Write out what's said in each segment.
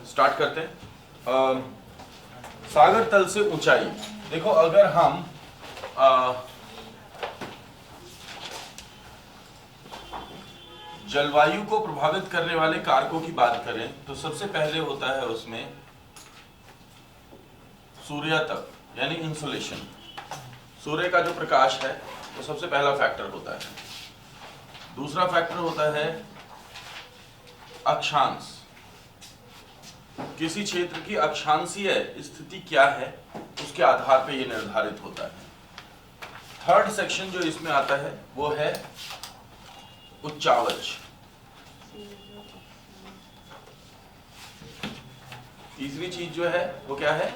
Start करते हैं। सागर तल से ऊंचाई। देखो, अगर हम जलवायु को प्रभावित करने वाले कारकों की बात करें तो सबसे पहले होता है उसमें सूर्यातप यानी इंसुलेशन। सूर्य का जो प्रकाश है वो सबसे पहला फैक्टर होता है। दूसरा फैक्टर होता है अक्षांश। किसी क्षेत्र की अक्षांशीय स्थिति क्या है उसके आधार पर यह निर्धारित होता है। थर्ड सेक्शन जो इसमें आता है वो है उच्चावच। तीसरी चीज जो है वो क्या है?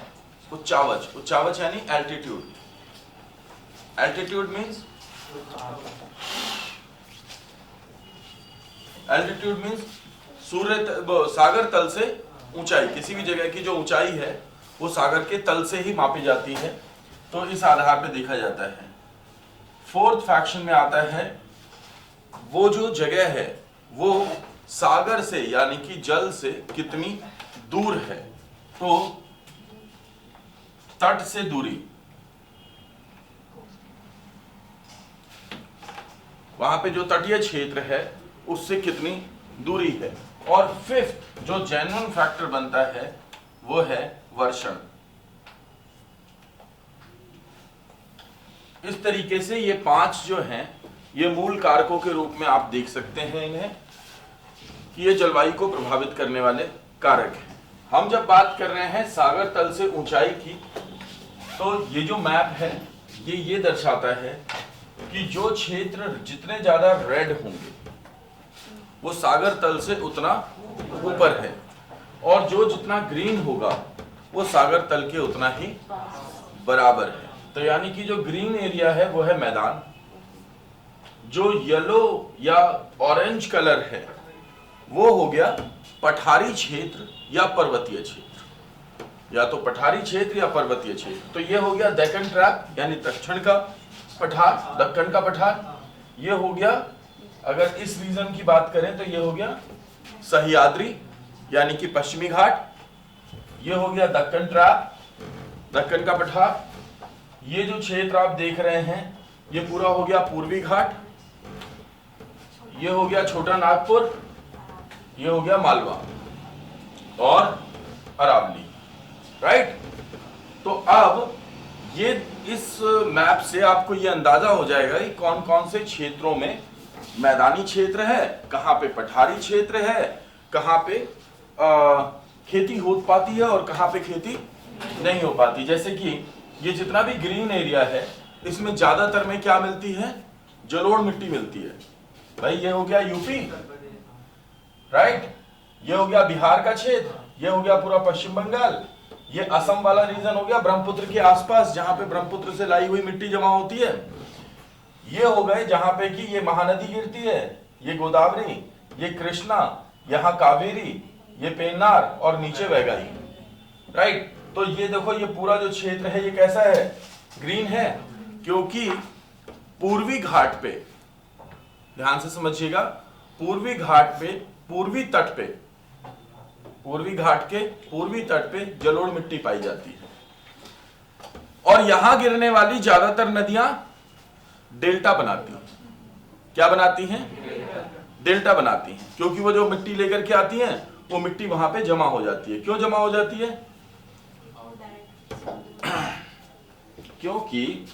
उच्चावच। उच्चावच यानी एल्टीट्यूड। एल्टीट्यूड मीन्स सागर तल से ऊंचाई। किसी भी जगह की जो ऊंचाई है वो सागर के तल से ही मापी जाती है, तो इस आधार पे देखा जाता है। फोर्थ फैक्शन में आता है वो जो जगह है वो सागर से यानी कि जल से कितनी दूर है। तो तट से दूरी, वहां पे जो तटीय क्षेत्र है उससे कितनी दूरी है। और फिफ्थ जो जेन्युइन फैक्टर बनता है वो है वर्षण। इस तरीके से ये पांच जो हैं ये मूल कारकों के रूप में आप देख सकते हैं इन्हें कि ये जलवायु को प्रभावित करने वाले कारक हैं। हम जब बात कर रहे हैं सागर तल से ऊंचाई की, तो ये जो मैप है ये दर्शाता है कि जो क्षेत्र जितने ज्यादा रेड होंगे वो सागर तल से उतना ऊपर है, और जो जितना ग्रीन होगा वो सागर तल के उतना ही बराबर है। तो यानी कि जो ग्रीन एरिया है वो है मैदान, जो येलो या ऑरेंज कलर है वो हो गया पठारी क्षेत्र या पर्वतीय क्षेत्र, या तो पठारी क्षेत्र या पर्वतीय क्षेत्र। तो ये हो गया डेक्कन ट्रैप यानी दक्षिण का पठार, दक्कन का पठार। ये हो गया, अगर इस रीजन की बात करें तो ये हो गया सह्याद्री यानी कि पश्चिमी घाट। ये हो गया दक्कन ट्रैप, दक्कन का पठार। ये जो क्षेत्र आप देख रहे हैं ये पूरा हो गया पूर्वी घाट। ये हो गया छोटा नागपुर, ये हो गया मालवा और अरावली। राइट। तो अब ये इस मैप से आपको ये अंदाजा हो जाएगा कि कौन कौन से क्षेत्रों में मैदानी क्षेत्र है, कहां पे पठारी क्षेत्र है, कहां पे खेती हो पाती है और कहां पे खेती नहीं हो पाती। जैसे कि ये जितना भी ग्रीन एरिया है इसमें ज्यादातर में क्या मिलती है? जलोढ़ मिट्टी मिलती है। भाई ये हो गया यूपी, राइट। ये हो गया बिहार का क्षेत्र, ये हो गया पूरा पश्चिम बंगाल, ये असम वाला रीजन हो गया ब्रह्मपुत्र के आसपास जहां पे ब्रह्मपुत्र से लाई हुई मिट्टी जमा होती है। ये हो गए जहां पे कि ये महानदी गिरती है, ये गोदावरी, ये कृष्णा, यहाँ कावेरी, ये पेन्नार और नीचे वैगाई। राइट। तो ये देखो ये पूरा जो क्षेत्र है ये कैसा है? ग्रीन है, क्योंकि पूर्वी घाट पे, ध्यान से समझिएगा, पूर्वी घाट पे, पूर्वी तट पे, पूर्वी घाट के पूर्वी तट पे जलोढ़ मिट्टी पाई जाती है। और यहां गिरने वाली ज्यादातर नदियां डेल्टा बनाती हैं। क्या बनाती हैं? डेल्टा बनाती हैं, क्योंकि वो जो मिट्टी लेकर के आती हैं वो मिट्टी वहां पे जमा हो जाती है। क्यों जमा हो जाती है? क्योंकि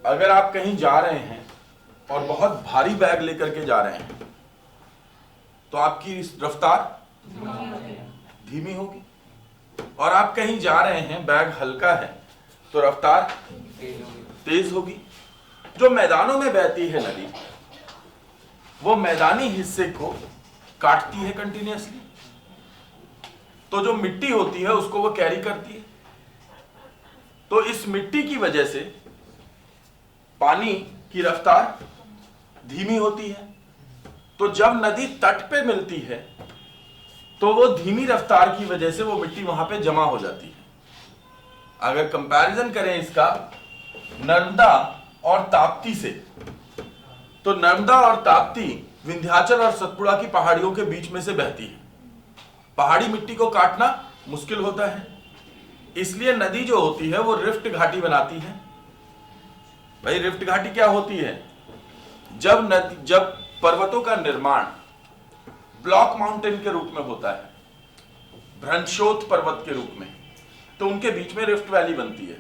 अगर आप कहीं जा रहे हैं और बहुत भारी बैग लेकर के जा रहे हैं तो आपकी रफ्तार धीमी होगी, और आप कहीं जा रहे हैं बैग हल्का है तो रफ्तार तेज होगी। जो मैदानों में बहती है नदी वो मैदानी हिस्से को काटती है कंटिन्यूअसली, तो जो मिट्टी होती है उसको वो कैरी करती है। तो इस मिट्टी की वजह से पानी की रफ्तार धीमी होती है। तो जब नदी तट पे मिलती है तो वो धीमी रफ्तार की वजह से वो मिट्टी वहां पे जमा हो जाती है। अगर कंपैरिजन करें इसका नर्मदा और ताप्ती से, तो नर्मदा और ताप्ती विंध्याचल और सतपुड़ा की पहाड़ियों के बीच में से बहती है। पहाड़ी मिट्टी को काटना मुश्किल होता है, इसलिए नदी जो होती है वो रिफ्ट घाटी बनाती है। भाई रिफ्ट घाटी क्या होती है? जब पर्वतों का निर्माण ब्लॉक माउंटेन के रूप में होता है, भ्रंशोत पर्वत के रूप में, तो उनके बीच में रिफ्ट वैली बनती है,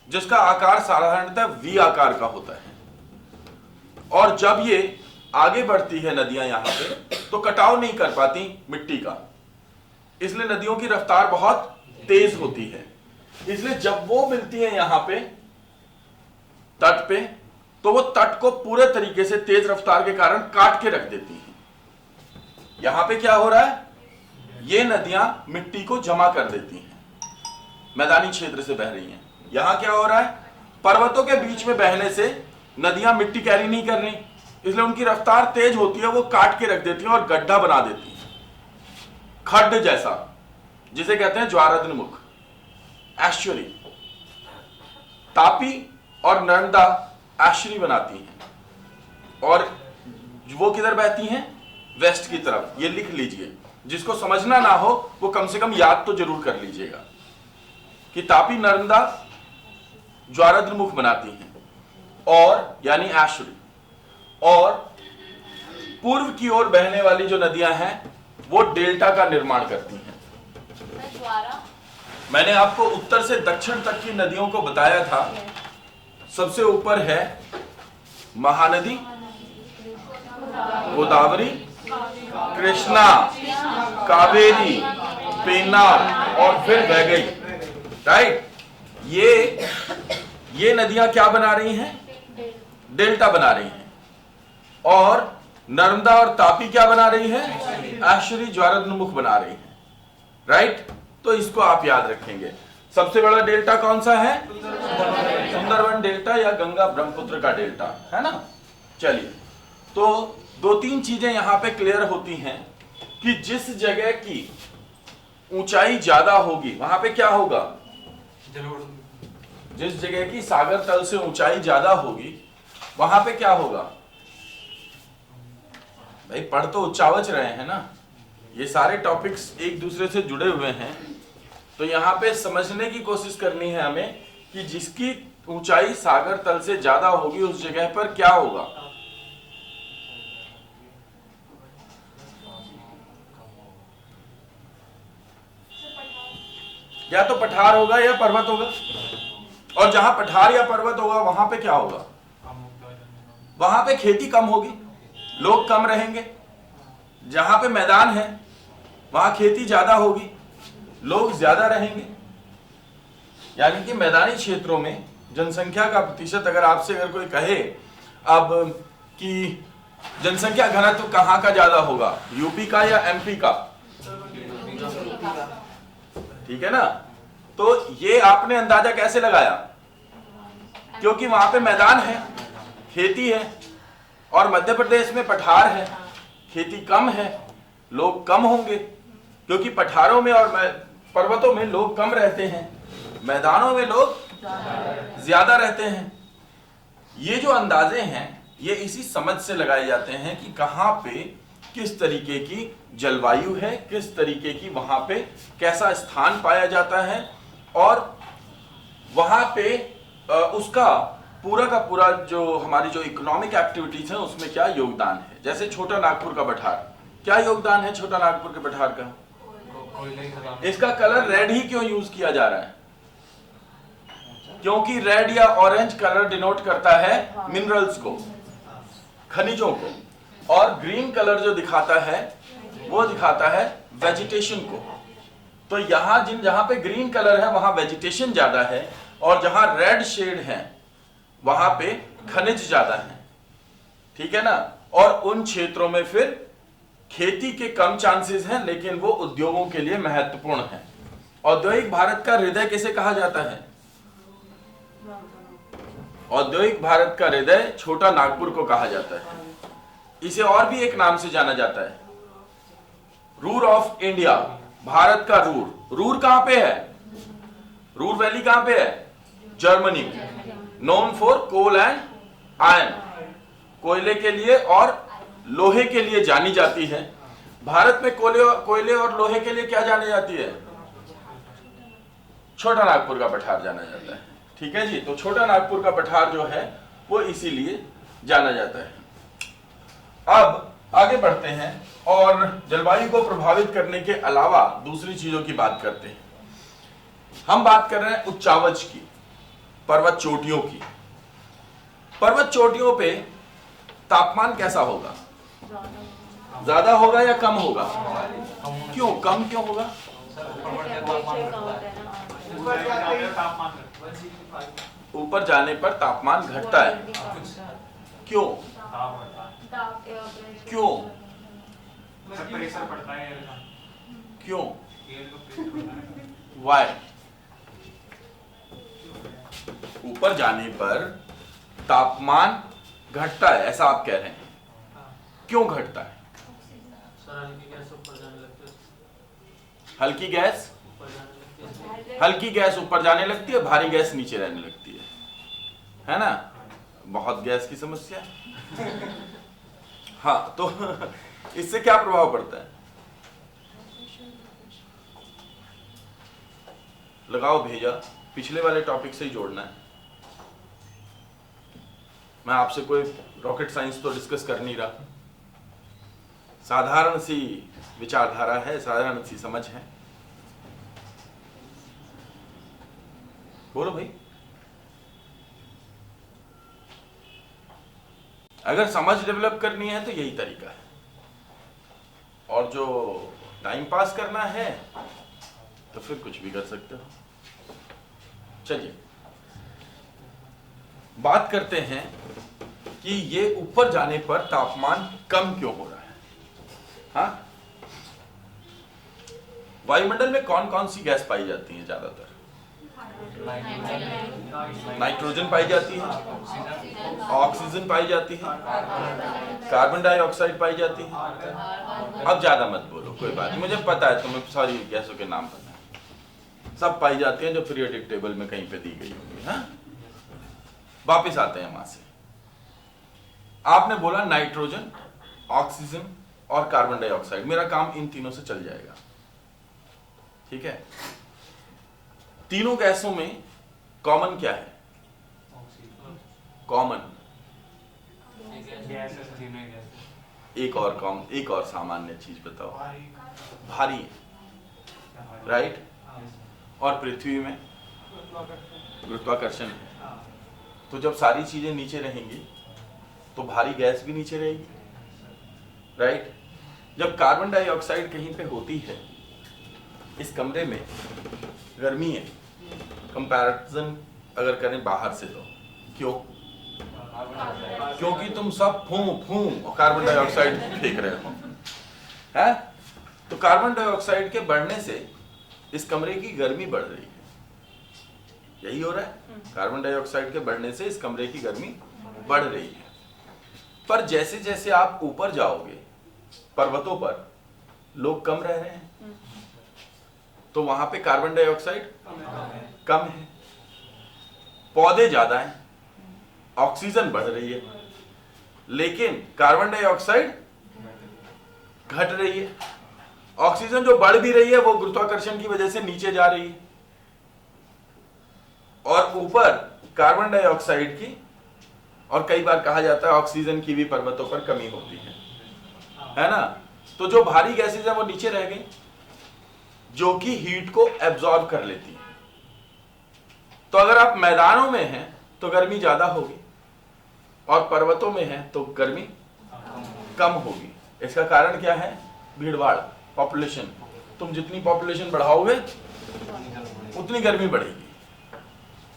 जिसका आकार साधारणतः वी आकार का होता है। और जब ये आगे बढ़ती है नदियां यहां पे, तो कटाव नहीं कर पाती मिट्टी का, इसलिए नदियों की रफ्तार बहुत तेज होती है। इसलिए जब वो मिलती है यहां पे तट पे, तो वो तट को पूरे तरीके से तेज रफ्तार के कारण काट के रख देती हैं। यहां पे क्या हो रहा है? ये नदियां मिट्टी को जमा कर देती हैं, मैदानी क्षेत्र से बह रही हैं। यहां क्या हो रहा है? पर्वतों के बीच में बहने से नदियां मिट्टी कैरी नहीं कर रही, इसलिए उनकी रफ्तार तेज होती है, वो काट के रख देती हैं और गड्ढा बना देती हैं, खड्ड जैसा, जिसे कहते हैं ज्वाराद्रिमुख, एस्चुरी। तापी और नर्मदा एस्चुरी बनाती हैं, और वो किधर बहती हैं? वेस्ट की तरफ। ये लिख लीजिए, जिसको समझना ना हो वो कम से कम याद तो जरूर कर लीजिएगा कि तापी नर्मदा ज्वाराद्रिमुख बनाती हैं, और यानी एस्चुरी। और पूर्व की ओर बहने वाली जो नदियां हैं वो डेल्टा का निर्माण करती हैं। मैंने आपको उत्तर से दक्षिण तक की नदियों को बताया था। सबसे ऊपर है महानदी, गोदावरी, कृष्णा, कावेरी, पेन्नार और फिर वैगई। राइट? ये नदियां क्या बना रही हैं? डेल्टा बना रही हैं। और नर्मदा और तापी क्या बना रही है? एस्चुरी, ज्वाराद्रिमुख बना रही है। राइट? तो इसको आप याद रखेंगे। सबसे बड़ा डेल्टा कौन सा है? सुंदरवन डेल्टा या गंगा ब्रह्मपुत्र का डेल्टा, है ना? चलिए, तो दो तीन चीजें यहां पे क्लियर होती हैं कि जिस जगह की ऊंचाई ज्यादा होगी वहां पे क्या होगा? जिस जगह की सागर तल से ऊंचाई ज्यादा होगी वहां पे क्या होगा? भाई पढ़ तो उच्चावच रहे हैं ना, ये सारे टॉपिक्स एक दूसरे से जुड़े हुए हैं, तो यहां पे समझने की कोशिश करनी है हमें कि जिसकी ऊंचाई सागर तल से ज्यादा होगी उस जगह पर क्या होगा? या तो पठार होगा या पर्वत होगा। और जहां पठार या पर्वत होगा वहां पे क्या होगा? वहां पे खेती कम होगी, लोग कम रहेंगे। जहां पे मैदान है वहां खेती ज्यादा होगी, लोग ज्यादा रहेंगे। यानी कि मैदानी क्षेत्रों में जनसंख्या का प्रतिशत, अगर कोई कहे अब कि जनसंख्या घनत्व कहां का ज्यादा होगा, यूपी का या एमपी का? ठीक है ना? तो ये आपने अंदाजा कैसे लगाया? क्योंकि वहां पे मैदान है, खेती है, और मध्य प्रदेश में पठार है, खेती कम है, लोग कम होंगे। क्योंकि पठारों में और पर्वतों में लोग कम रहते हैं, मैदानों में लोग ज्यादा रहते हैं। ये जो अंदाजे हैं ये इसी समझ से लगाए जाते हैं कि कहां पे किस तरीके की जलवायु है, किस तरीके की वहां पे कैसा स्थान पाया जाता है, और वहां पे उसका पूरा का पूरा जो हमारी जो इकोनॉमिक एक्टिविटीज है उसमें क्या योगदान है। जैसे छोटा नागपुर का पठार, क्या योगदान है छोटा नागपुर के पठार का? इसका कलर रेड ही क्यों यूज किया जा रहा है? क्योंकि रेड या ऑरेंज कलर डिनोट करता है मिनरल्स को, खनिजों को, और ग्रीन कलर जो दिखाता है वो दिखाता है वेजिटेशन को। तो जहां पे ग्रीन कलर है वहां वेजिटेशन ज्यादा है, और जहां रेड शेड है वहां पे खनिज ज्यादा है। ठीक है ना? और उन क्षेत्रों में फिर खेती के कम चांसेस हैं, लेकिन वो उद्योगों के लिए महत्वपूर्ण है। औद्योगिक भारत का हृदय किसे कहा जाता है? औद्योगिक भारत का हृदय छोटा नागपुर को कहा जाता है। इसे और भी एक नाम से जाना जाता है, रूर ऑफ इंडिया, भारत का रूर। रूर कहां पे है? रूर वैली कहां पे है? जर्मनी में। Known for coal and iron, कोयले के लिए और लोहे के लिए जानी जाती है। भारत में कोयले और लोहे के लिए क्या जानी जाती है? छोटा नागपुर का पठार जाना जाता है। ठीक है जी, तो छोटा नागपुर का पठार जो है वो इसीलिए जाना जाता है। अब आगे बढ़ते हैं और जलवायु को प्रभावित करने के अलावा दूसरी चीजों की बात करते हैं। हम बात कर रहे हैं उच्चावच की, पर्वत चोटियों की। पर्वत चोटियों पे तापमान कैसा होगा? ज्यादा होगा या कम होगा? क्यों कम क्यों होगा? ऊपर जाने पर तापमान घटता है। क्यों? क्यों? प्रेशर पड़ता है एयर का। क्यों? एयर का प्रेशर बढ़ता है। वाई? ऊपर जाने पर तापमान घटता है, ऐसा आप कह रहे हैं। क्यों घटता है? हल्की गैस ऊपर जाने लगती है। हल्की गैस ऊपर जाने लगती है। हल्की गैस ऊपर जाने लगती है, भारी गैस नीचे रहने लगती है ना? बहुत गैस की समस्या है। हाँ, तो इससे क्या प्रभाव पड़ता है? लगाओ भेजा, पिछले वाले टॉपिक से ही जोड़ना है। मैं आपसे कोई रॉकेट साइंस तो डिस्कस कर नहीं रहा, साधारण सी विचारधारा है, साधारण सी समझ है। बोलो भाई। अगर समझ डेवलप करनी है तो यही तरीका है, और जो टाइम पास करना है तो फिर कुछ भी कर सकते हो। चलिए बात करते हैं कि ये ऊपर जाने पर तापमान कम क्यों हो रहा है। हाँ, वायुमंडल में कौन कौन सी गैस पाई जाती है? ज्यादातर नाइट्रोजन पाई जाती है, ऑक्सीजन पाई जाती है, कार्बन डाइऑक्साइड पाई जाती है। अब ज्यादा मत बोलो, कोई बात नहीं, मुझे पता है तुम्हें सारी गैसों के नाम पता है, सब पाई जाती हैं जो पीरियोडिक टेबल में कहीं पे दी गई होंगी। हाँ, वापिस आते हैं वहां से। आपने बोला नाइट्रोजन, ऑक्सीजन और कार्बन डाइऑक्साइड, मेरा काम इन तीनों से चल जाएगा। ठीक है, तीनों गैसों में कॉमन क्या है? कॉमन एक और सामान्य चीज बताओ। भारी है, राइट? और पृथ्वी में गुरुत्वाकर्षण है। तो जब सारी चीजें नीचे रहेंगी तो भारी गैस भी नीचे रहेगी, राइट? जब कार्बन डाइऑक्साइड कहीं पे होती है, इस कमरे में गर्मी है कंपैरिजन अगर करें बाहर से, तो क्यों? क्योंकि तुम सब फूं और कार्बन डाइऑक्साइड फेंक रहे हो, है? तो कार्बन डाइऑक्साइड के बढ़ने से इस कमरे की गर्मी बढ़ रही है। यही हो रहा है, कार्बन डाइऑक्साइड के बढ़ने से इस कमरे की गर्मी बढ़ रही है। पर जैसे जैसे आप ऊपर जाओगे, पर्वतों पर लोग कम रह रहे हैं, तो वहां पे कार्बन डाइऑक्साइड कम है, पौधे ज्यादा हैं, ऑक्सीजन बढ़ रही है, लेकिन कार्बन डाइऑक्साइड घट रही है। ऑक्सीजन जो बढ़ भी रही है वो गुरुत्वाकर्षण की वजह से नीचे जा रही है, और ऊपर कार्बन डाइऑक्साइड की, और कई बार कहा जाता है ऑक्सीजन की भी पर्वतों पर कमी होती है ना? तो जो भारी गैसेज है वो नीचे रह गई, जो कि हीट को एब्जॉर्ब कर लेती है। तो अगर आप मैदानों में हैं तो गर्मी ज्यादा होगी, और पर्वतों में हैं तो गर्मी कम होगी। इसका कारण क्या है? भीड़भाड़, पॉपुलेशन। तुम जितनी पॉपुलेशन बढ़ाओगे उतनी गर्मी बढ़ेगी,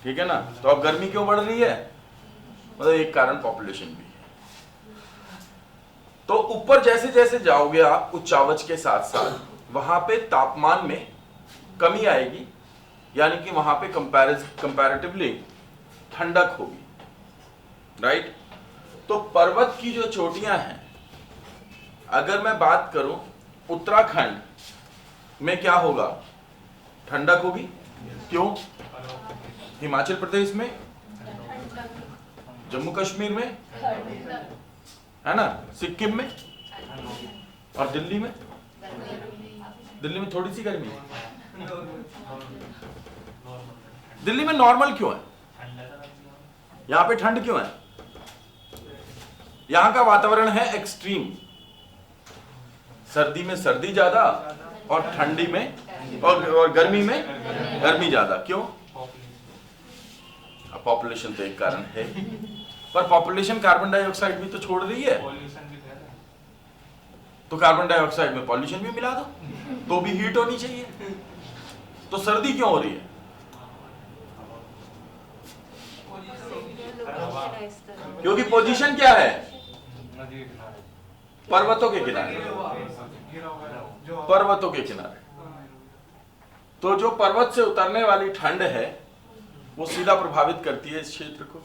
ठीक है ना? तो अब गर्मी क्यों बढ़ रही है? मतलब एक कारण पॉपुलेशन भी है। तो ऊपर जैसे जैसे जाओगे आप उच्चावच के साथ साथ, वहां पे तापमान में कमी आएगी, यानी कि वहां पे कंपैरेटिवली ठंडक होगी, राइट? तो पर्वत की जो चोटियां हैं, अगर मैं बात करूं उत्तराखंड में क्या होगा? ठंडक होगी। क्यों? हिमाचल प्रदेश में, जम्मू कश्मीर में, है ना, सिक्किम में और दिल्ली में दिल्ली में थोड़ी सी गर्मी है। दिल्ली में नॉर्मल क्यों है? यहाँ पे ठंड क्यों है? यहाँ का वातावरण है एक्सट्रीम। सर्दी में सर्दी ज्यादा और ठंडी में और गर्मी में गर्मी ज्यादा। क्यों? पॉपुलेशन तो एक कारण है, पर पॉपुलेशन कार्बन डाइऑक्साइड भी तो छोड़ रही है। तो कार्बन डाइऑक्साइड में पॉल्यूशन भी मिला दो तो भी हीट होनी चाहिए। तो सर्दी क्यों हो रही है? क्योंकि पोजीशन क्या है? पर्वतों के किनारे। पर्वतों के किनारे। तो जो पर्वत से उतरने वाली ठंड है वो सीधा प्रभावित करती है इस क्षेत्र को।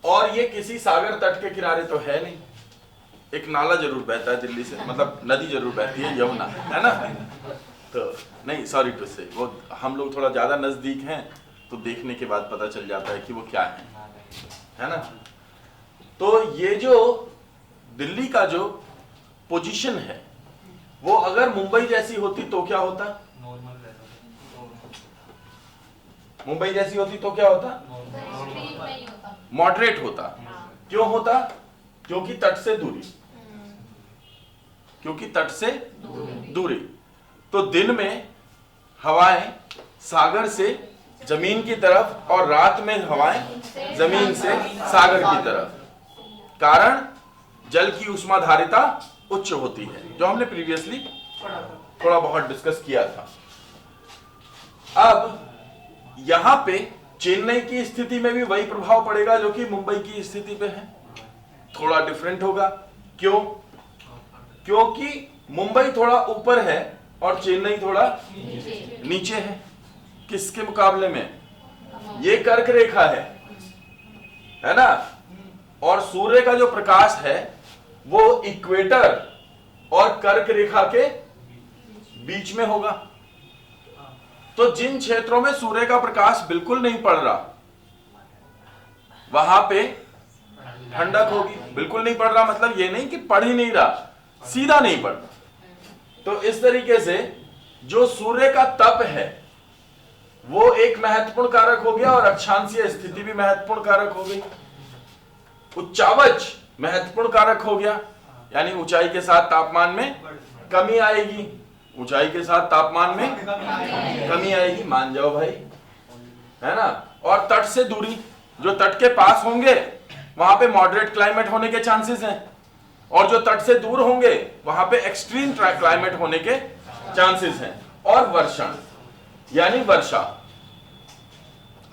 और ये किसी सागर तट के किनारे तो है नहीं। एक नाला जरूर बहता है दिल्ली से, मतलब नदी जरूर बहती है, यमुना, है ना? तो नहीं, सॉरी टू से, वो हम लोग थोड़ा ज्यादा नजदीक हैं तो देखने के बाद पता चल जाता है कि वो क्या है ना? तो ये जो दिल्ली का जो पोजीशन है वो अगर मुंबई जैसी होती तो क्या होता? मुंबई जैसी होती तो क्या होता? मॉडरेट होता। क्यों होता? क्योंकि तट से दूरी। क्योंकि तट से दूरी। तो दिन में हवाएं सागर से जमीन की तरफ और रात में हवाएं जमीन से सागर की तरफ। कारण जल की ऊष्माधारिता उच्च होती है, जो हमने प्रीवियसली थोड़ा बहुत डिस्कस किया था। अब यहां पे चेन्नई की स्थिति में भी वही प्रभाव पड़ेगा जो कि मुंबई की स्थिति पे है। थोड़ा डिफरेंट होगा। क्यों? क्योंकि मुंबई थोड़ा ऊपर है और चेन्नई थोड़ा नीचे है। किसके मुकाबले में? ये कर्क रेखा है ना? और सूर्य का जो प्रकाश है वो इक्वेटर और कर्क रेखा के बीच में होगा। तो जिन क्षेत्रों में सूर्य का प्रकाश बिल्कुल नहीं पड़ रहा वहां पे ठंडक होगी। बिल्कुल नहीं पड़ रहा मतलब ये नहीं कि पड़ ही नहीं रहा, सीधा नहीं पड़ रहा। तो इस तरीके से जो सूर्य का तप है वो एक महत्वपूर्ण कारक हो गया और अक्षांशीय स्थिति भी महत्वपूर्ण कारक हो गई। उच्चावच महत्वपूर्ण कारक हो गया, यानी ऊंचाई के साथ तापमान में कमी आएगी। ऊंचाई के साथ तापमान में कमी आएगी, मान जाओ भाई, है ना? और तट से दूरी, जो तट के पास होंगे वहां पे मॉडरेट क्लाइमेट होने के चांसेस हैं, और जो तट से दूर होंगे वहां पे एक्सट्रीम क्लाइमेट होने के चांसेस हैं। और वर्षा यानी वर्षा।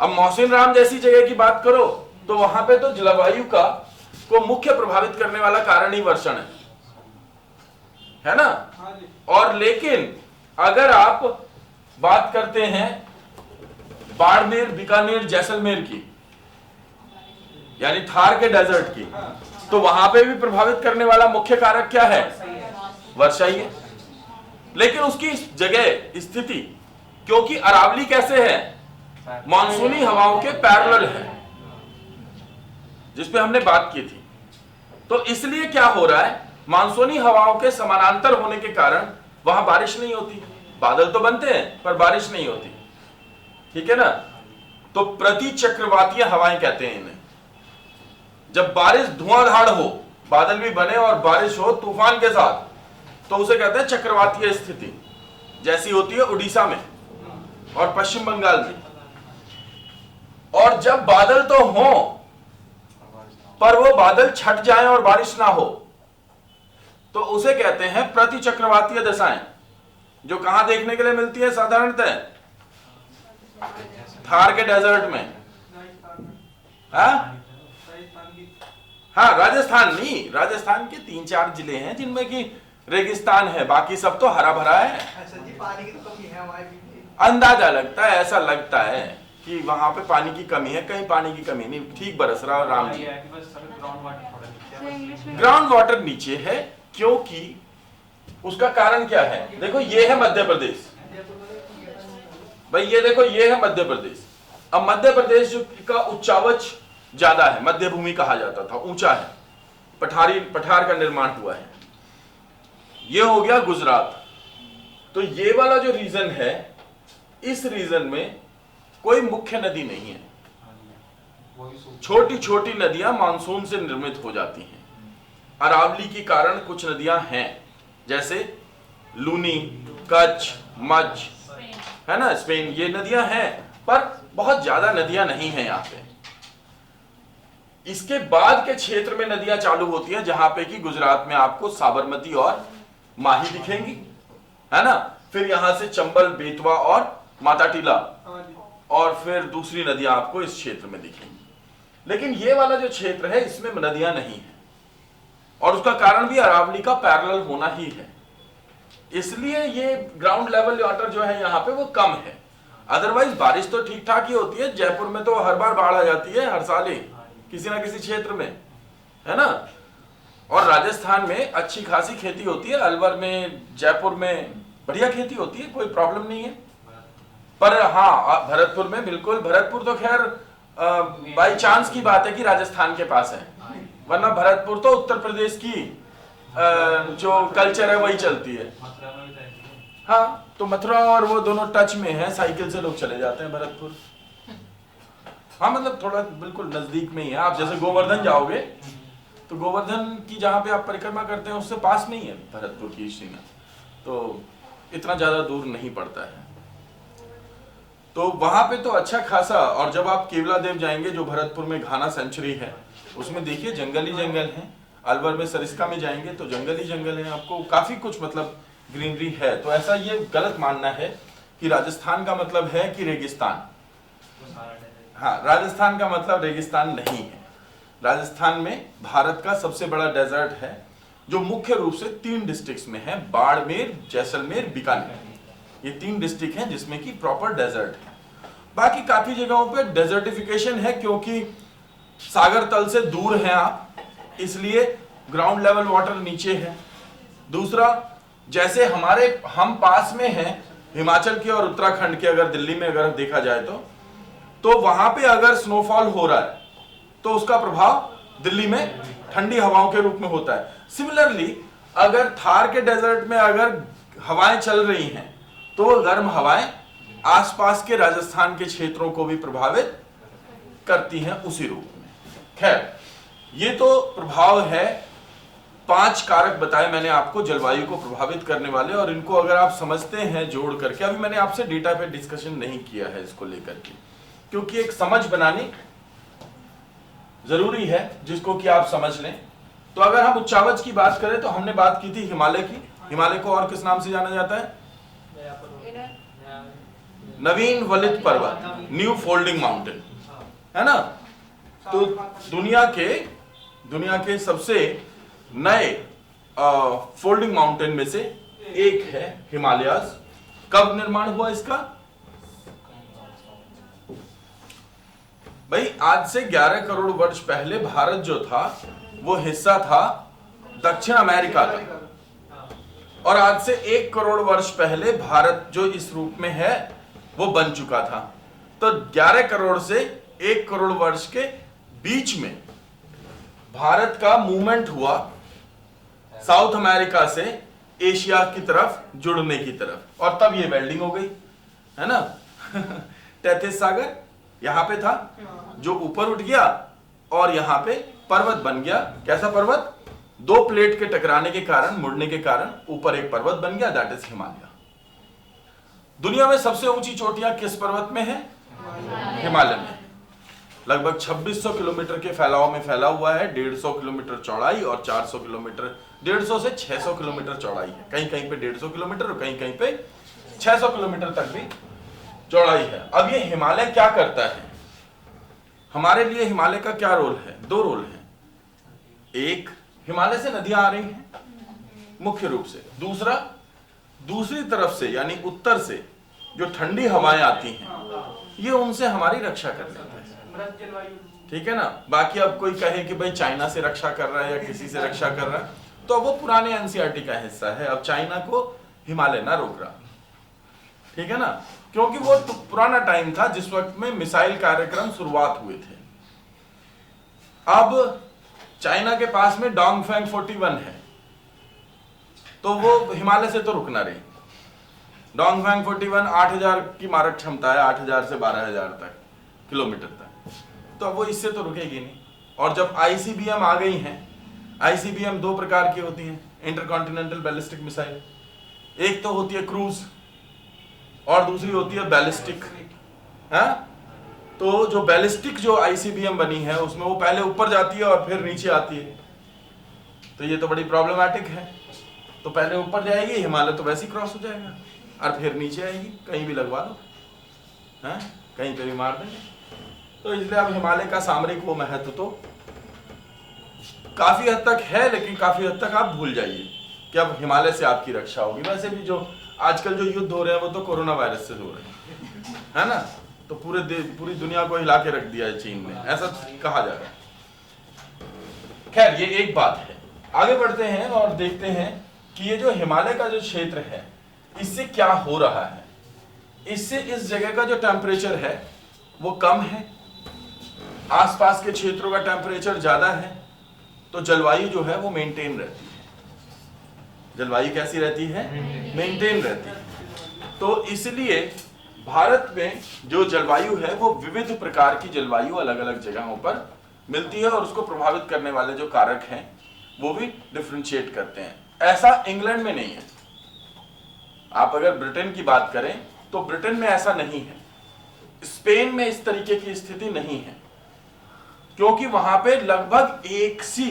अब मौसिन राम जैसी जगह की बात करो तो वहां पे तो जलवायु का को मुख्य प्रभावित करने वाला कारण ही वर्षण है ना? और लेकिन अगर आप बात करते हैं बाड़मेर, बीकानेर, जैसलमेर की, यानी थार के डेजर्ट की, तो वहां पे भी प्रभावित करने वाला मुख्य कारक क्या है? वर्षा ही है। लेकिन उसकी जगह स्थिति, क्योंकि अरावली कैसे है? मानसूनी हवाओं के पैरेलल है, जिसपे हमने बात की थी। तो इसलिए क्या हो रहा है, मानसूनी हवाओं के समानांतर होने के कारण वहां बारिश नहीं होती। बादल तो बनते हैं पर बारिश नहीं होती, ठीक है ना? तो प्रति चक्रवातीय हवाएं कहते हैं इन्हें। जब बारिश धुआंधार हो, बादल भी बने और बारिश हो तूफान के साथ, तो उसे कहते हैं चक्रवातीय स्थिति, जैसी होती है उड़ीसा में और पश्चिम बंगाल में। और जब बादल तो हो पर वो बादल छट जाएं और बारिश ना हो, तो उसे कहते हैं प्रति चक्रवातीय दशाएं, जो कहां देखने के लिए मिलती है साधारणतः? थार के डेजर्ट में। हाँ, राजस्थान नहीं, राजस्थान के 3-4 जिले हैं जिनमें कि रेगिस्तान है, बाकी सब तो हरा भरा है। पानी की तो कमी है हमारे भी। अंदाजा लगता है, ऐसा लगता है कि वहां पे पानी की कमी है, कहीं पानी की कमी नहीं, ठीक बरस रहा है राम जी। ग्राउंड वाटर नीचे है, क्योंकि उसका कारण क्या है? देखो ये है मध्य प्रदेश भाई, ये देखो ये है मध्य प्रदेश। अब मध्य प्रदेश का उच्चावच ज्यादा है, मध्य भूमि कहा जाता था, ऊंचा है, पठार का निर्माण हुआ है। ये हो गया गुजरात। तो ये वाला जो रीजन है, इस रीजन में कोई मुख्य नदी नहीं है, छोटी छोटी नदियां मानसून से निर्मित हो जाती हैं। अरावली के कारण कुछ नदियां हैं, जैसे लूनी, कच्छ, मझ, है ना, स्पेन, ये नदियां हैं, पर बहुत ज्यादा नदियां नहीं हैं यहाँ पे। इसके बाद के क्षेत्र में नदियां चालू होती हैं, जहां पे कि गुजरात में आपको साबरमती और माही दिखेंगी, है ना। फिर यहां से चंबल, बेतवा और माता टीला, और फिर दूसरी नदियां आपको इस क्षेत्र में दिखेंगी। लेकिन ये वाला जो क्षेत्र है, इसमें नदियां नहीं है, और उसका कारण भी अरावली का पैरेलल होना ही है। इसलिए ये ग्राउंड लेवल वाटर जो है यहाँ पे वो कम है। अदरवाइज बारिश तो ठीक ठाक ही होती है। जयपुर में तो हर बार बाढ़ आ जाती है, हर साल ही किसी ना किसी क्षेत्र में, है ना। और राजस्थान में अच्छी खासी खेती होती है, अलवर में, जयपुर में बढ़िया खेती होती है, कोई प्रॉब्लम नहीं है। पर हाँ, भरतपुर में बिल्कुल, भरतपुर तो खैर बाई चांस की बात है कि राजस्थान के पास है, वरना भरतपुर तो उत्तर प्रदेश की जो कल्चर है वही चलती है। हाँ, तो मथुरा और वो दोनों टच में है, साइकिल से लोग चले जाते हैं भरतपुर। हाँ, मतलब थोड़ा बिल्कुल नजदीक में ही है। आप जैसे गोवर्धन जाओगे तो गोवर्धन की जहाँ पे आप परिक्रमा करते हैं उससे पास में ही है भरतपुर की श्रीनगर, तो इतना ज्यादा दूर नहीं पड़ता है। तो वहां पे तो अच्छा खासा, और जब आप केवला देव जाएंगे जो भरतपुर में घाना सेंचुरी है, उसमें देखिए जंगल ही जंगल है। अलवर में सरिस्का में जाएंगे तो जंगल ही जंगल है, आपको काफी कुछ मतलब ग्रीनरी है। तो ऐसा ये गलत मानना है कि राजस्थान का मतलब है कि रेगिस्तान। हाँ, राजस्थान का मतलब रेगिस्तान नहीं है। राजस्थान में भारत का सबसे बड़ा डेजर्ट है, जो मुख्य रूप से 3 डिस्ट्रिक्ट्स में है, बाड़मेर, जैसलमेर, बीकानेर। ये 3 डिस्ट्रिक्ट हैं जिसमें कि प्रॉपर डेजर्ट है। बाकी काफी जगहों पे डेजर्टिफिकेशन है, क्योंकि सागर तल से दूर हैं आप, इसलिए ग्राउंड लेवल वाटर नीचे है। दूसरा, जैसे हम पास में हैं हिमाचल के और उत्तराखंड के, अगर दिल्ली में अगर देखा जाए तो वहां पे अगर स्नोफॉल हो रहा है तो उसका प्रभाव दिल्ली में ठंडी हवाओं के रूप में होता है। सिमिलरली, अगर थार के डेजर्ट में अगर हवाएं चल रही हैं तो वो गर्म हवाएं आसपास के राजस्थान के क्षेत्रों को भी प्रभावित करती हैं उसी रूप में। खैर, ये तो प्रभाव है। 5 कारक बताए मैंने आपको जलवायु को प्रभावित करने वाले, और इनको अगर आप समझते हैं जोड़ करके, अभी मैंने आपसे डेटा पे डिस्कशन नहीं किया है इसको लेकर के, क्योंकि एक समझ बनानी जरूरी है जिसको कि आप समझ लें। तो अगर हम उच्चावच की बात करें तो हमने बात की थी हिमालय की। हिमालय को और किस नाम से जाना जाता है? नवीन वलित पर्वत, न्यू फोल्डिंग माउंटेन, है ना। तो दुनिया के सबसे नए फोल्डिंग माउंटेन में से एक है हिमालयाज। कब निर्माण हुआ इसका? भाई, आज से 11 करोड़ वर्ष पहले भारत जो था वो हिस्सा था दक्षिण अमेरिका का, और आज से 1 करोड़ वर्ष पहले भारत जो इस रूप में है वो बन चुका था। तो 11 करोड़ से 1 करोड़ वर्ष के बीच में भारत का मूवमेंट हुआ साउथ अमेरिका से एशिया की तरफ जुड़ने की तरफ, और तब ये वेल्डिंग हो गई, है ना। तैतीस सागर यहां पे था जो ऊपर उठ गया और यहां पे पर्वत बन गया। कैसा पर्वत? 2 प्लेट के टकराने के कारण, मुड़ने के कारण ऊपर एक पर्वत बन गया, दैट इज हिमालय। दुनिया में सबसे ऊंची चोटियां किस पर्वत में है? हिमालय में। लगभग 2600 किलोमीटर के फैलाव में फैला हुआ है, 150 किलोमीटर चौड़ाई और 400 किलोमीटर, 150 से 600 किलोमीटर चौड़ाई है। कहीं कहीं पे 150 किलोमीटर और कहीं कहीं पे 600 किलोमीटर तक भी चौड़ाई है। अब ये हिमालय क्या करता है? हमारे लिए हिमालय का क्या रोल है? 2 रोल है। एक, हिमालय से नदियां आ रही हैं मुख्य रूप से। दूसरा, दूसरी तरफ से यानी उत्तर से जो ठंडी हवाएं आती हैं, ये उनसे हमारी रक्षा कर लेता है, ठीक है ना। बाकी अब कोई कहे कि भाई चाइना से रक्षा कर रहा है या किसी से रक्षा कर रहा है, तो वो पुराने एनसीईआरटी का हिस्सा है। अब चाइना को हिमालय ना रोक रहा, ठीक है ना, क्योंकि वो तो पुराना टाइम था जिस वक्त में मिसाइल कार्यक्रम शुरुआत हुए थे। अब चाइना के पास में डोंगफेंग 41 है, तो वो हिमालय से तो रुकना रही। डोंगफांग 41 8000 की मारक क्षमता है, 8000 से 12000 तक किलोमीटर तक, तो अब वो इससे तो रुकेगी नहीं। और जब आईसीबीएम आ गई हैं, आईसीबीएम दो प्रकार की होती हैं, इंटरकॉन्टिनेंटल बैलिस्टिक मिसाइल, एक तो होती है क्रूज और दूसरी होती है बैलिस्टिक। हाँ, तो जो बैलिस्टिक जो आईसीबीएम बनी है उसमें वो पहले ऊपर जाती है और फिर नीचे आती है, तो ये तो बड़ी प्रॉब्लमैटिक है। तो पहले ऊपर जाएगी, हिमालय तो वैसे ही क्रॉस हो जाएगा, और फिर नीचे आएगी, कहीं भी लगवा लो, हाँ, कहीं पे भी मार देंगे। तो इसलिए अब हिमालय का सामरिक वो महत्व तो काफी हद तक है, लेकिन काफी हद तक आप भूल जाइए कि अब हिमालय से आपकी रक्षा होगी। वैसे भी जो आजकल जो युद्ध हो रहे हैं वो तो कोरोना वायरस से हो रहे हैं, है ना, तो पूरी दुनिया को हिला के रख दिया है चीन ने, ऐसा कहा जा रहा है। खैर, ये एक बात है। आगे बढ़ते हैं और देखते हैं कि ये जो हिमालय का जो क्षेत्र है इससे क्या हो रहा है। इससे इस जगह का जो टेम्परेचर है वो कम है, आसपास के क्षेत्रों का टेम्परेचर ज्यादा है, तो जलवायु जो है वो मेंटेन रहती है। जलवायु कैसी रहती है? मेंटेन रहती है। तो इसलिए भारत में जो जलवायु है वो विविध प्रकार की जलवायु अलग अलग जगहों पर मिलती है, और उसको प्रभावित करने वाले जो कारक हैं वो भी डिफरेंशिएट करते हैं। ऐसा इंग्लैंड में नहीं है। आप अगर ब्रिटेन की बात करें तो ब्रिटेन में ऐसा नहीं है, स्पेन में इस तरीके की स्थिति नहीं है, क्योंकि वहां पे लगभग एक सी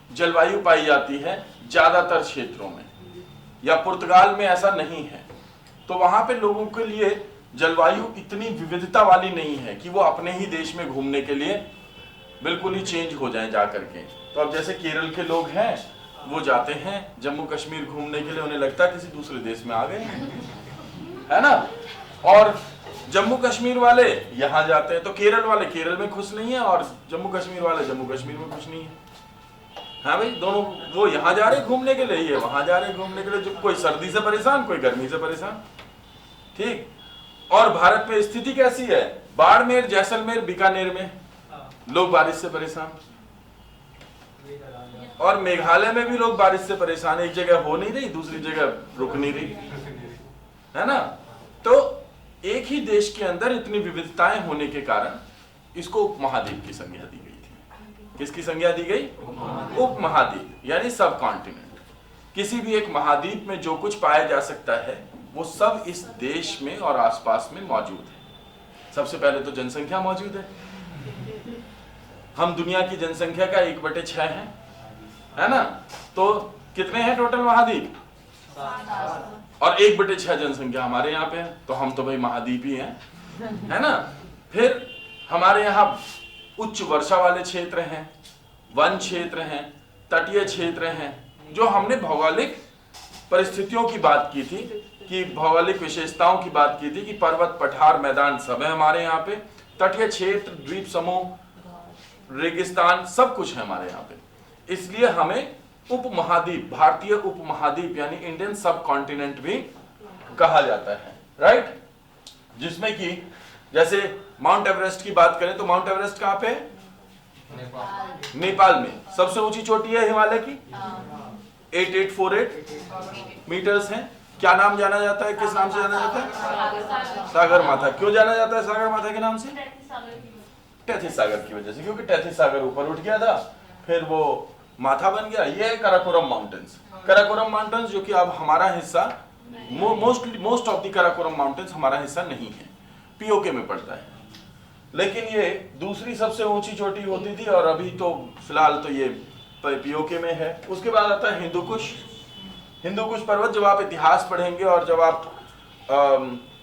जलवायु पाई जाती है ज्यादातर क्षेत्रों में, या पुर्तगाल में ऐसा नहीं है। तो वहां पे लोगों के लिए जलवायु इतनी विविधता वाली नहीं है कि वो अपने ही देश में घूमने के लिए बिल्कुल ही चेंज हो जाएं जा करके। तो अब जैसे केरल के लोग हैं, वो जाते हैं जम्मू कश्मीर घूमने के लिए, उन्हें लगता है किसी दूसरे देश में आ गए, है ना। और जम्मू कश्मीर वाले यहाँ जाते हैं तो केरल वाले केरल में खुश नहीं है, और जम्मू कश्मीर वाले जम्मू कश्मीर में खुश नहीं है। हाँ भाई, दोनों, वो यहाँ जा रहे घूमने के लिए, ये वहां जा रहे घूमने के लिए, जो कोई सर्दी से परेशान, कोई गर्मी से परेशान, ठीक। और भारत में स्थिति कैसी है? बाड़मेर, जैसलमेर, बीकानेर में लोग बारिश से परेशान, और मेघालय में भी लोग बारिश से परेशान। एक जगह हो नहीं रही, दूसरी जगह रुक नहीं रही, है ना। तो एक ही देश के अंदर इतनी विविधताएं होने के कारण इसको उपमहाद्वीप की संज्ञा दी गई थी। किसकी संज्ञा दी गई? उपमहाद्वीप, यानी सब कॉन्टिनेंट। किसी भी एक महाद्वीप में जो कुछ पाया जा सकता है वो सब इस देश में और आसपास में मौजूद है। सबसे पहले तो जनसंख्या मौजूद है। हम दुनिया की जनसंख्या का 1/6 है ना। तो कितने हैं टोटल महाद्वीप? और 1/6 जनसंख्या हमारे यहाँ पे है, तो हम तो भाई महाद्वीप ही हैं, है ना। फिर हमारे यहाँ उच्च वर्षा वाले क्षेत्र हैं, वन क्षेत्र हैं, तटीय क्षेत्र हैं। जो हमने भौगोलिक परिस्थितियों की बात की थी, कि भौगोलिक विशेषताओं की बात की थी, कि पर्वत, पठार, मैदान सब है हमारे यहाँ पे, तटीय क्षेत्र, द्वीप समूह, रेगिस्तान, सब कुछ है हमारे यहाँ पे। इसलिए हमें उपमहाद्वीप, भारतीय उपमहाद्वीप यानी इंडियन सब कॉन्टिनेंट भी कहा जाता है, राइट। जिसमें कि जैसे माउंट एवरेस्ट की बात करें तो माउंट एवरेस्ट कहाँ पे है? नेपाल में। सबसे ऊंची चोटी है हिमालय की, 8848 मीटर्स है। क्या नाम जाना जाता है? किस नाम से जाना जाता है? सागर माथा। क्यों जाना जाता है सागर माथा के नाम से? टेथिस सागर की वजह से, क्योंकि टेथिस सागर ऊपर उठ गया था, फिर वो माथा बन गया। ये है कराकोरम माउंटेन्स। कराकोरम माउंटेन्स जो कि अब हमारा हिस्सा, most of the Karakoram mountains हमारा हिस्सा नहीं है, पीओके में पड़ता है। लेकिन ये दूसरी सबसे ऊंची चोटी होती थी, और अभी तो फिलहाल तो ये पीओके में है। उसके बाद आता है हिंदू कुश। हिंदू कुश पर्वत, जब आप इतिहास पढ़ेंगे और जब आप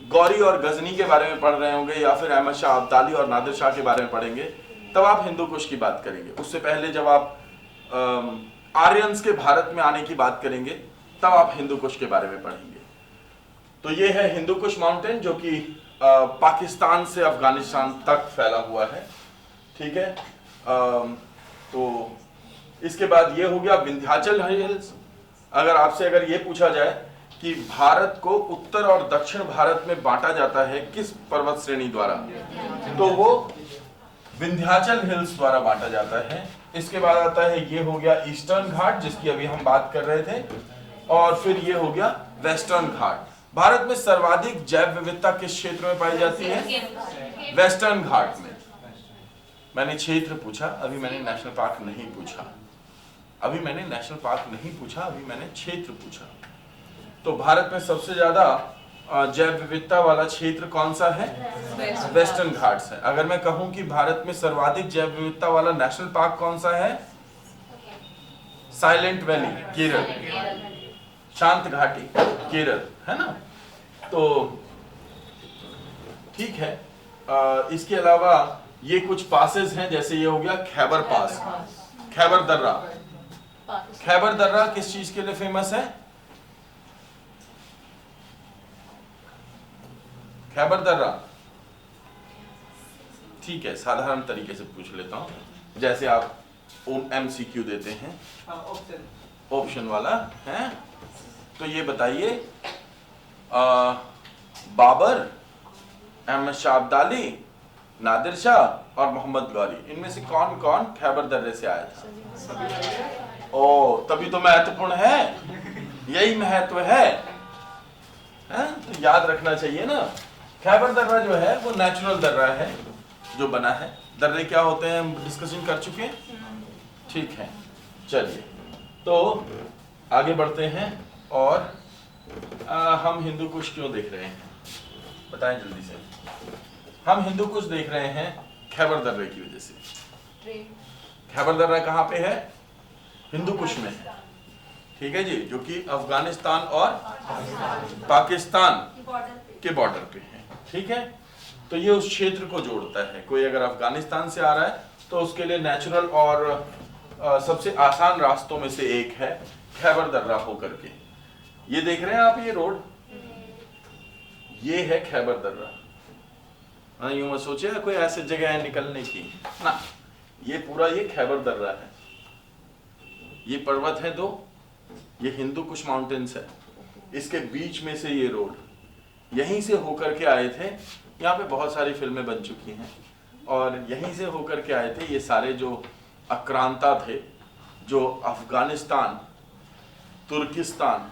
गौरी और गजनी के बारे में पढ़ रहे होंगे, या फिर अहमद शाह अब्दाली और नादिर शाह के बारे में पढ़ेंगे, तब आप हिंदू कुश की बात करेंगे। उससे पहले जब आप आर्यंस के भारत में आने की बात करेंगे, तब आप हिंदू कुश के बारे में पढ़ेंगे। तो ये है हिंदू कुश माउंटेन, जो कि पाकिस्तान से अफगानिस्तान तक फैला हुआ है, ठीक है। तो इसके बाद ये हो गया विंध्याचल हिल्स। अगर ये पूछा जाए कि भारत को उत्तर और दक्षिण भारत में बांटा जाता है किस पर्वत श्रेणी द्वारा, तो वो विंध्याचल हिल्स द्वारा बांटा जाता है। इसके बाद आता है, ये हो गया ईस्टर्न घाट, जिसकी अभी हम बात कर रहे थे, और फिर ये हो गया वेस्टर्न घाट। भारत में सर्वाधिक जैव विविधता किस क्षेत्र में पाई जाती है? वेस्टर्न घाट में। मैंने क्षेत्र पूछा, अभी मैंने नेशनल पार्क नहीं पूछा, अभी मैंने नेशनल पार्क नहीं पूछा, अभी मैंने क्षेत्र पूछा। तो भारत में सबसे ज्यादा जैव विविधता वाला क्षेत्र कौन सा है? वेस्टर्न घाट्स है। अगर मैं कहूं कि भारत में सर्वाधिक जैव विविधता वाला नेशनल पार्क कौन सा है? साइलेंट वैली, केरल, शांत घाटी, केरल, है ना? तो ठीक है। इसके अलावा ये कुछ पासेस हैं, जैसे ये हो गया खैबर पास, खैबर दर्रा। खैबर दर्रा किस चीज के लिए फेमस है? खैबर दर्रा, ठीक है, साधारण तरीके से पूछ लेता हूं, जैसे आप MCQ देते हैं, ऑप्शन वाला है। तो ये बताइए, बाबर, अहमद शाह अब्दाली, नादिर शाह और मोहम्मद गौरी, इनमें से कौन कौन खैबर दर्रे से आया था? ओ, तभी तो महत्वपूर्ण है, यही महत्व है, तो याद रखना चाहिए ना। खैबर दर्रा जो है वो नेचुरल दर्रा है जो बना है। दर्रे क्या होते हैं हम डिस्कशन कर चुके हैं, ठीक है। चलिए तो आगे बढ़ते हैं, और हम हिंदू कुश क्यों देख रहे हैं, बताएं जल्दी से। हम हिंदू कुश देख रहे हैं खैबर दर्रे की वजह से। खैबर दर्रा कहाँ पे है? हिंदू कुश में है, ठीक है जी, जो कि अफगानिस्तान और पाकिस्तान के बॉर्डर पे है, ठीक है। तो ये उस क्षेत्र को जोड़ता है। कोई अगर अफगानिस्तान से आ रहा है तो उसके लिए नेचुरल और सबसे आसान रास्तों में से एक है खैबर दर्रा होकर के। ये देख रहे हैं आप, ये रोड, ये है खैबर दर्रा। हाँ, यूं मत सोचिए कोई ऐसी जगह है निकलने की ना, ये पूरा ये खैबर दर्रा है। ये पर्वत है दो, ये हिंदू कुश माउंटेन्स है, इसके बीच में से ये रोड, यहीं से होकर के आए थे। यहाँ पे बहुत सारी फिल्में बन चुकी हैं, और यहीं से होकर के आए थे ये सारे जो आक्रांता थे, जो अफगानिस्तान, तुर्किस्तान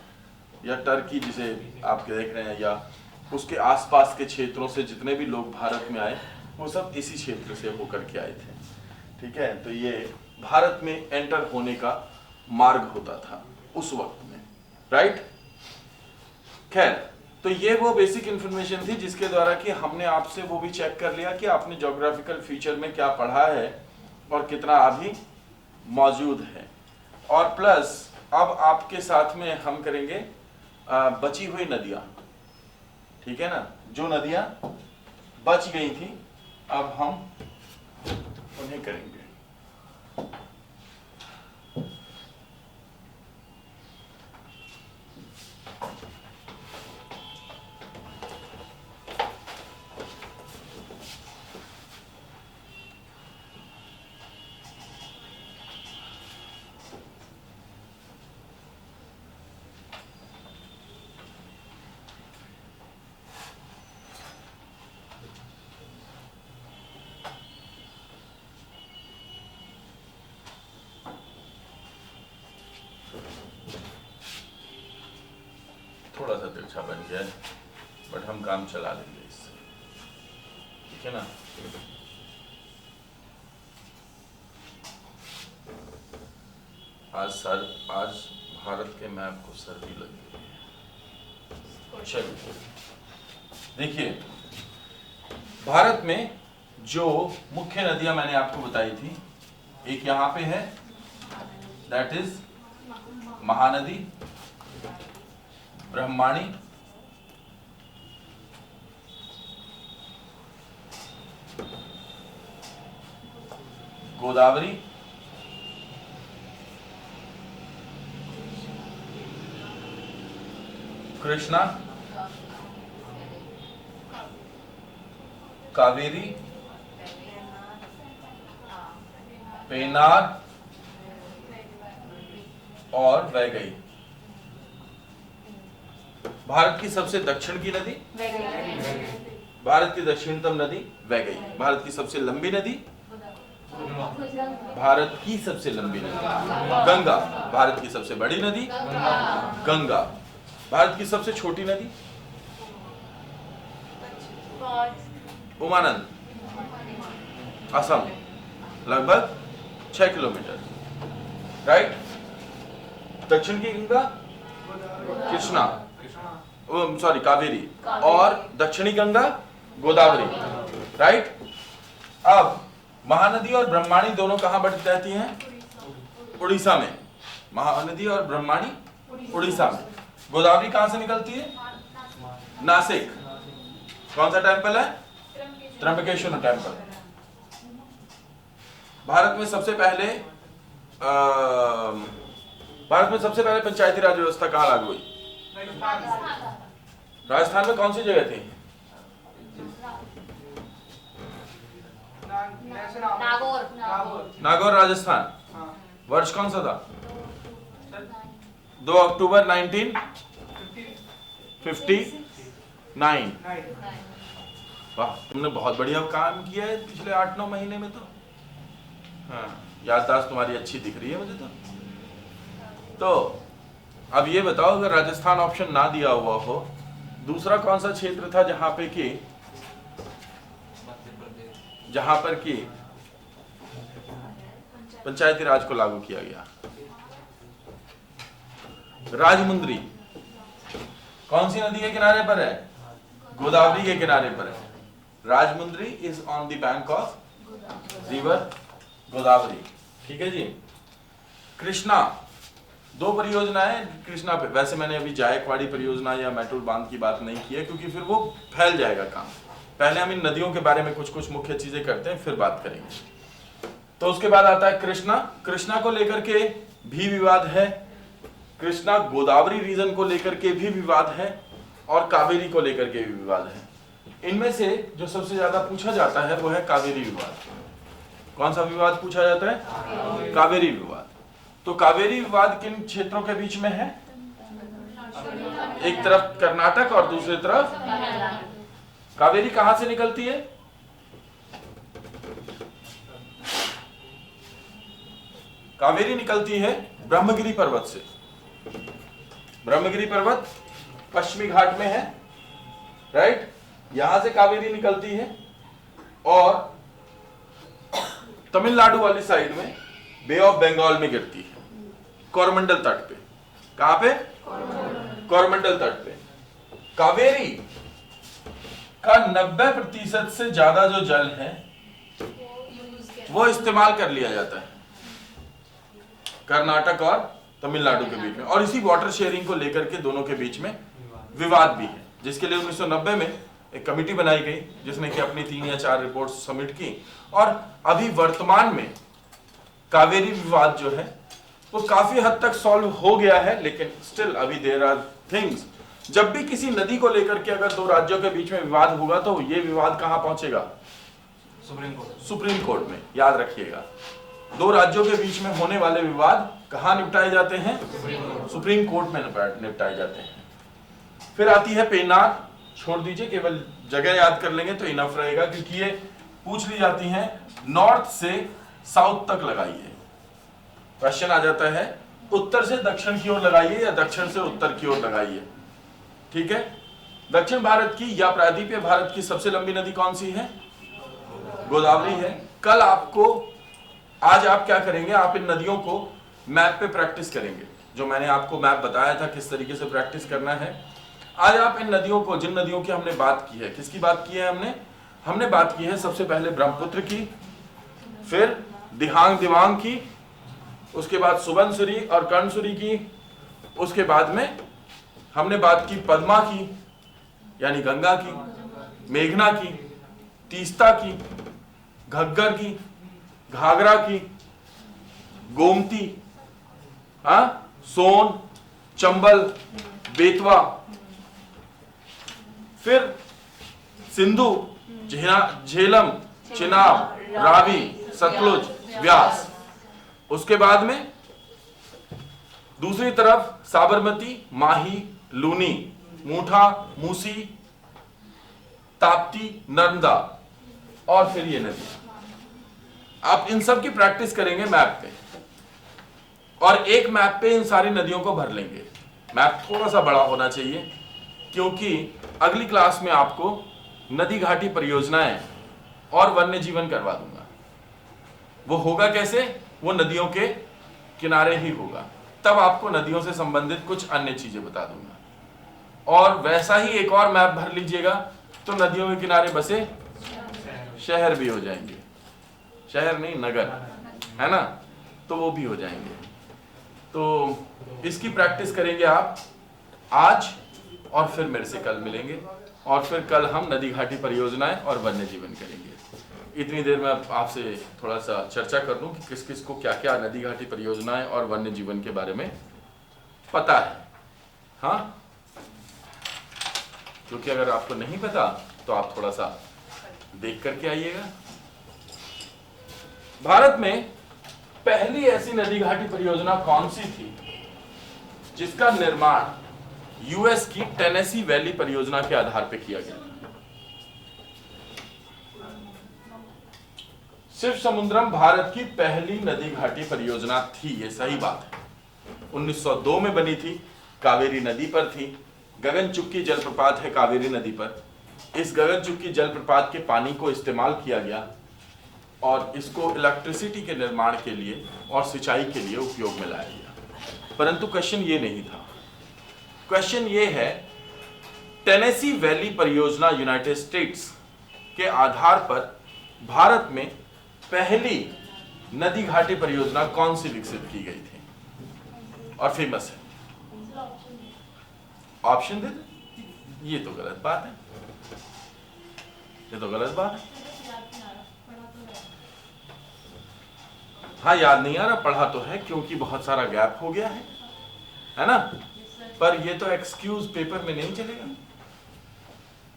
या टर्की जिसे आप देख रहे हैं, या उसके आसपास के क्षेत्रों से जितने भी लोग भारत में आए, वो सब इसी क्षेत्र से होकर के आए थे, ठीक है। तो ये भारत में एंटर होने का मार्ग होता था उस वक्त में, राइट। खैर, तो ये वो बेसिक इंफॉर्मेशन थी जिसके द्वारा कि हमने आपसे वो भी चेक कर लिया कि आपने ज्योग्राफिकल फीचर में क्या पढ़ा है और कितना अभी मौजूद है। और प्लस अब आपके साथ में हम करेंगे बची हुई नदियां, ठीक है ना, जो नदियां बच गई थी अब हम उन्हें करेंगे। थोड़ा सा तिरछा बन गया है, बट हम काम चला लेंगे इससे, ठीक है ना। आज भारत के मैप को सर्दी लग गई है। चलिए देखिए, भारत में जो मुख्य नदियां मैंने आपको बताई थी, एक यहाँ पे है, दैट इज महानदी, ब्रह्मणी, गोदावरी, कृष्णा, कावेरी, पेनार और वैगई। भारत की सबसे दक्षिण की नदी, भारत की दक्षिणतम नदी वैगई। भारत की सबसे लंबी नदी भारत की सबसे लंबी नदी गंगा। भारत की सबसे बड़ी नदी गंगा। भारत की सबसे छोटी नदी उमानंद, असम, लगभग 6 किलोमीटर, राइट। दक्षिण की गंगा कृष्णा, सॉरी कावेरी, और दक्षिणी गंगा गोदावरी, राइट। अब महानदी और ब्रह्मणी दोनों कहां बहती हैं? उड़ीसा में। महानदी और ब्रह्मणी उड़ीसा में। गोदावरी कहां से निकलती है? नासिक। कौन सा टेंपल है? त्र्यंबकेश्वर टेंपल। भारत में सबसे पहले पंचायती राज व्यवस्था कहां लागू हुई? राजस्थान में कौन सी जगह थी? नागौर, राजस्थान। वर्ष कौन सा था? 2 अक्टूबर 1959। वाह, तुमने बहुत बढ़िया काम किया है पिछले 8-9 महीने में तो। हाँ, याददाश्त तुम्हारी अच्छी दिख रही है मुझे तो अब ये बताओ, अगर राजस्थान ऑप्शन ना दिया हुआ हो, दूसरा कौन सा क्षेत्र था जहां पर कि पंचायती राज को लागू किया गया? राजमुंद्री कौन सी नदी के किनारे पर है? गोदावरी के किनारे पर है। Rajahmundry is on the bank of river Godavari, ठीक है जी। कृष्णा, 2 परियोजनाएं कृष्णा पे। वैसे मैंने अभी जायकवाड़ी परियोजना या मैटूर बांध की बात नहीं की है, क्योंकि फिर वो फैल जाएगा काम। पहले हम इन नदियों के बारे में कुछ मुख्य चीजें करते हैं, फिर बात करेंगे। तो उसके बाद आता है कृष्णा। कृष्णा को लेकर के भी विवाद है, कृष्णा गोदावरी रीजन को लेकर के भी विवाद है, और कावेरी को लेकर के भी विवाद है। इनमें से जो सबसे ज्यादा पूछा जाता है वो है कावेरी विवाद। कौन सा विवाद पूछा जाता है? कावेरी विवाद। तो कावेरी विवाद किन क्षेत्रों के बीच में है? एक तरफ कर्नाटक और दूसरी तरफ। कावेरी कहां से निकलती है? कावेरी निकलती है ब्रह्मगिरी पर्वत से। ब्रह्मगिरी पर्वत पश्चिमी घाट में है, राइट। यहां से कावेरी निकलती है और तमिलनाडु वाली साइड में बे ऑफ बंगाल में गिरती है, कोरमंडल तट पे। कहां पे? कोरमंडल तट पे। कावेरी का 90% से ज्यादा जो जल है वो इस्तेमाल कर लिया जाता है कर्नाटक और तमिलनाडु के बीच में, और इसी वाटर शेयरिंग को लेकर के दोनों के बीच में विवाद भी है, जिसके लिए 1990 में एक कमेटी बनाई गई जिसने कि अपनी 3 या 4 रिपोर्ट सबमिट की। और अभी वर्तमान में कावेरी विवाद जो है वो काफी हद तक सॉल्व हो गया है, लेकिन स्टिल अभी देयर आर थिंग्स। जब भी किसी नदी को लेकर के अगर 2 राज्यों के बीच में विवाद होगा तो ये विवाद कहां पहुंचेगा? सुप्रीम कोर्ट में। याद रखिएगा, 2 राज्यों के बीच में होने वाले विवाद कहां निपटाए जाते हैं? सुप्रीम कोर्ट में निपटाए जाते हैं। फिर आती है पेन्नार। छोड़ दीजिए, केवल जगह याद कर लेंगे तो इनफ रहेगा, क्योंकि ये पूछ ली जाती हैं नॉर्थ से साउथ तक लगाइए। क्वेश्चन आ जाता है उत्तर से दक्षिण की ओर लगाइए या दक्षिण से उत्तर की ओर लगाइए, ठीक है। दक्षिण भारत की या प्रायद्वीपीय भारत की सबसे लंबी नदी कौन सी है? गोदावरी है। कल आज आप क्या करेंगे? आप इन नदियों को मैप पे प्रैक्टिस करेंगे, जो मैंने आपको मैप बताया था किस तरीके से प्रैक्टिस करना है। आज आप इन नदियों को, जिन नदियों की हमने बात की है, किसकी बात की है हमने बात की है सबसे पहले ब्रह्मपुत्र की, फिर दिहांग दिवांग की, उसके बाद सुबनसिरी और कर्णसुरी की, उसके बाद में हमने बात की पद्मा की यानी गंगा की, मेघना की, तीस्ता की, घग्गर की, घाघरा की, गोमती, सोन, चंबल, बेतवा, फिर सिंधु, झेलम, चिनाब, रावी, सतलुज, व्यास। उसके बाद में दूसरी तरफ साबरमती, माही, लूनी, मूठा, मूसी, ताप्ती, नर्मदा, और फिर ये नदी। आप इन सब की प्रैक्टिस करेंगे मैप पे, और एक मैप पे इन सारी नदियों को भर लेंगे। मैप थोड़ा सा बड़ा होना चाहिए, क्योंकि अगली क्लास में आपको नदी घाटी परियोजनाएं और वन्य जीवन करवा दूंगा। वो होगा कैसे? वो नदियों के किनारे ही होगा, तब आपको नदियों से संबंधित कुछ अन्य चीजें बता दूंगा। और वैसा ही एक और मैप भर लीजिएगा तो नदियों के किनारे बसे शहर भी हो जाएंगे, शहर नहीं नगर, है ना, तो वो भी हो जाएंगे। तो इसकी प्रैक्टिस करेंगे आप आज, और फिर मेरे से कल मिलेंगे, और फिर कल हम नदी घाटी परियोजनाएं और वन्य जीवन करेंगे। इतनी देर में आपसे थोड़ा सा चर्चा कर लूं कि किस किस को क्या क्या नदी घाटी परियोजनाएं और वन्य जीवन के बारे में पता है। हाँ, क्योंकि अगर आपको नहीं पता तो आप थोड़ा सा देख करके आइएगा। भारत में पहली ऐसी नदी घाटी परियोजना कौन सी थी जिसका निर्माण यूएस की टेनेसी वैली परियोजना के आधार पर किया गया? शिव समुद्रम भारत की पहली नदी घाटी परियोजना थी, ये सही बात है। 1902 में बनी थी, कावेरी नदी पर थी। गगनचुक्की जलप्रपात है कावेरी नदी पर। इस गगनचुक्की जलप्रपात के पानी को इस्तेमाल किया गया और इसको इलेक्ट्रिसिटी के निर्माण के लिए और सिंचाई के लिए उपयोग में लाया गया। परंतु क्वेश्चन ये नहीं था। क्वेश्चन ये है, टेनेसी वैली परियोजना यूनाइटेड स्टेट्स के आधार पर भारत में पहली नदी घाटी परियोजना कौन सी विकसित की गई थी और फेमस है? ऑप्शन दे दे। ये तो गलत बात है, ये तो गलत बात है। हाँ, याद नहीं आ रहा, पढ़ा तो है क्योंकि बहुत सारा गैप हो गया है ना, पर ये तो एक्सक्यूज पेपर में नहीं चलेगा।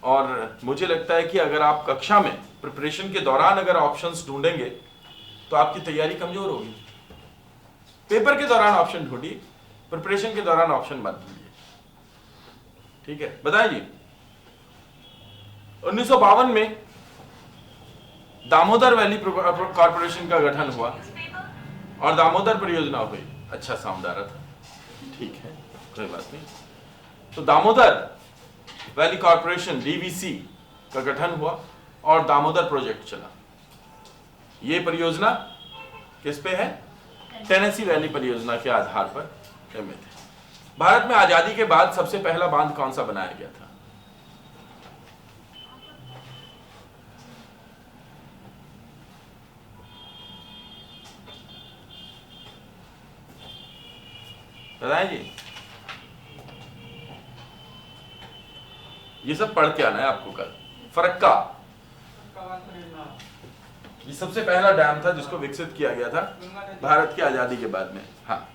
और मुझे लगता है कि अगर आप कक्षा में प्रिपरेशन के दौरान अगर ऑप्शंस ढूंढेंगे तो आपकी तैयारी कमजोर होगी। पेपर के दौरान ऑप्शन ढूंढिए, प्रिपरेशन के दौरान ऑप्शन मत ढूंढिए। ठीक है, बताइए जी। 1952 में दामोदर वैली कॉर्पोरेशन का गठन हुआ और दामोदर परियोजना हुई। अच्छा साउंड आ रहा था, ठीक है, कोई बात नहीं। तो दामोदर वैली कॉर्पोरेशन डीवीसी का गठन हुआ और दामोदर प्रोजेक्ट चला। ये परियोजना किस पे है? टेनेसी वैली परियोजना के आधार पर निर्मित है। भारत में आजादी के बाद सबसे पहला बांध कौन सा बनाया गया था? बताएं जी। ये सब पढ़ के आना है आपको कल। फरक्का, ये सबसे पहला डैम था जिसको विकसित किया गया था भारत की आजादी के बाद में। हाँ,